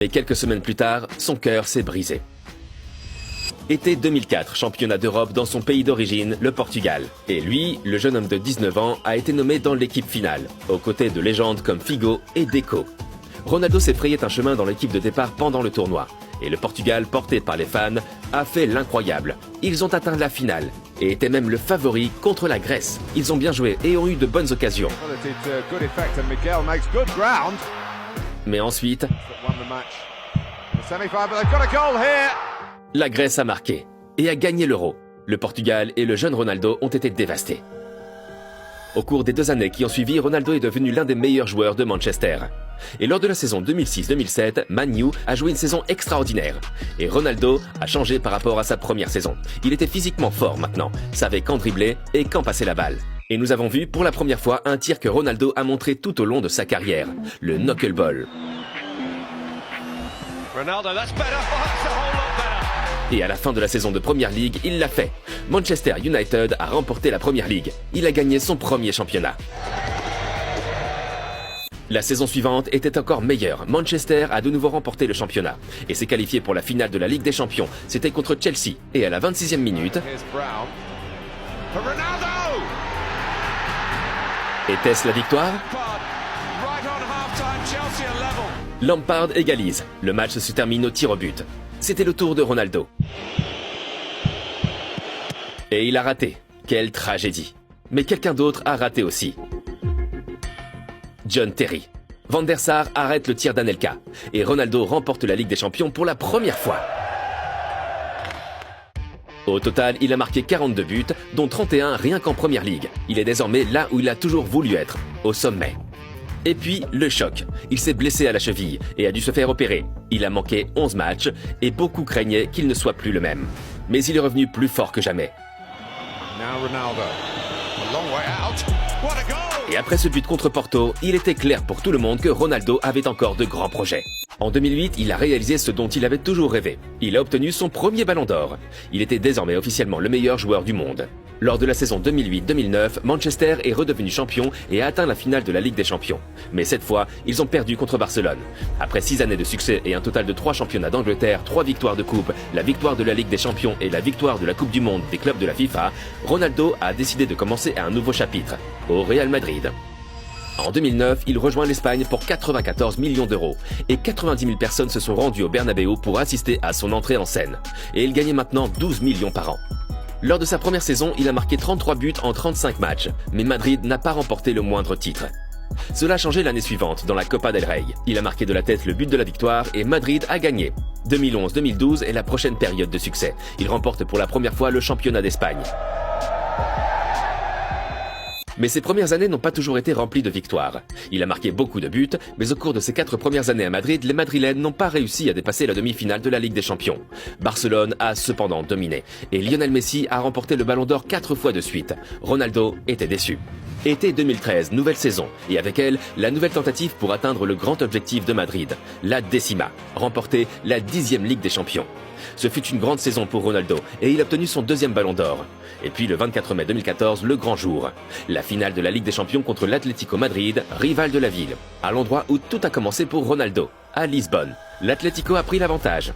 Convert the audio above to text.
Et quelques semaines plus tard, son cœur s'est brisé. Été 2004, championnat d'Europe dans son pays d'origine, le Portugal. Et lui, le jeune homme de 19 ans, a été nommé dans l'équipe finale, aux côtés de légendes comme Figo et Deco. Ronaldo s'est frayé un chemin dans l'équipe de départ pendant le tournoi. Et le Portugal, porté par les fans, a fait l'incroyable. Ils ont atteint la finale et étaient même le favori contre la Grèce. Ils ont bien joué et ont eu de bonnes occasions. Mais ensuite, la Grèce a marqué et a gagné l'Euro. Le Portugal et le jeune Ronaldo ont été dévastés. Au cours des 2 années qui ont suivi, Ronaldo est devenu l'un des meilleurs joueurs de Manchester. Et lors de la saison 2006-2007, Man U a joué une saison extraordinaire. Et Ronaldo a changé par rapport à sa première saison. Il était physiquement fort maintenant, savait quand dribbler et quand passer la balle. Et nous avons vu pour la première fois un tir que Ronaldo a montré tout au long de sa carrière, le knuckleball. Et à la fin de la saison de Premier League, il l'a fait. Manchester United a remporté la Premier League. Il a gagné son premier championnat. La saison suivante était encore meilleure. Manchester a de nouveau remporté le championnat et s'est qualifié pour la finale de la Ligue des Champions. C'était contre Chelsea. Et à la 26e minute... Était-ce la victoire? Lampard égalise. Le match se termine au tir au but. C'était le tour de Ronaldo. Et il a raté. Quelle tragédie. Mais quelqu'un d'autre a raté aussi. John Terry. Van der Sar arrête le tir d'Anelka. Et Ronaldo remporte la Ligue des Champions pour la première fois. Au total, il a marqué 42 buts, dont 31 rien qu'en Première Ligue. Il est désormais là où il a toujours voulu être, au sommet. Et puis, le choc. Il s'est blessé à la cheville et a dû se faire opérer. Il a manqué 11 matchs et beaucoup craignaient qu'il ne soit plus le même. Mais il est revenu plus fort que jamais. Et après ce but contre Porto, il était clair pour tout le monde que Ronaldo avait encore de grands projets. En 2008, il a réalisé ce dont il avait toujours rêvé. Il a obtenu son premier ballon d'or. Il était désormais officiellement le meilleur joueur du monde. Lors de la saison 2008-2009, Manchester est redevenu champion et a atteint la finale de la Ligue des Champions. Mais cette fois, ils ont perdu contre Barcelone. Après 6 années de succès et un total de 3 championnats d'Angleterre, 3 victoires de coupe, la victoire de la Ligue des Champions et la victoire de la Coupe du Monde des clubs de la FIFA, Ronaldo a décidé de commencer un nouveau chapitre, au Real Madrid. En 2009, il rejoint l'Espagne pour 94 millions d'euros et 90 000 personnes se sont rendues au Bernabéu pour assister à son entrée en scène. Et il gagnait maintenant 12 millions par an. Lors de sa première saison, il a marqué 33 buts en 35 matchs, mais Madrid n'a pas remporté le moindre titre. Cela a changé l'année suivante, dans la Copa del Rey. Il a marqué de la tête le but de la victoire et Madrid a gagné. 2011-2012 est la prochaine période de succès. Il remporte pour la première fois le championnat d'Espagne. Mais ses premières années n'ont pas toujours été remplies de victoires. Il a marqué beaucoup de buts, mais au cours de ses 4 premières années à Madrid, les Madrilènes n'ont pas réussi à dépasser la demi-finale de la Ligue des Champions. Barcelone a cependant dominé, et Lionel Messi a remporté le Ballon d'Or 4 fois de suite. Ronaldo était déçu. Été 2013, nouvelle saison, et avec elle, la nouvelle tentative pour atteindre le grand objectif de Madrid, la décima, remporter la 10e Ligue des Champions. Ce fut une grande saison pour Ronaldo et il a obtenu son 2e ballon d'or. Et puis le 24 mai 2014, le grand jour. La finale de la Ligue des Champions contre l'Atlético Madrid, rival de la ville. À l'endroit où tout a commencé pour Ronaldo, à Lisbonne. L'Atlético a pris l'avantage.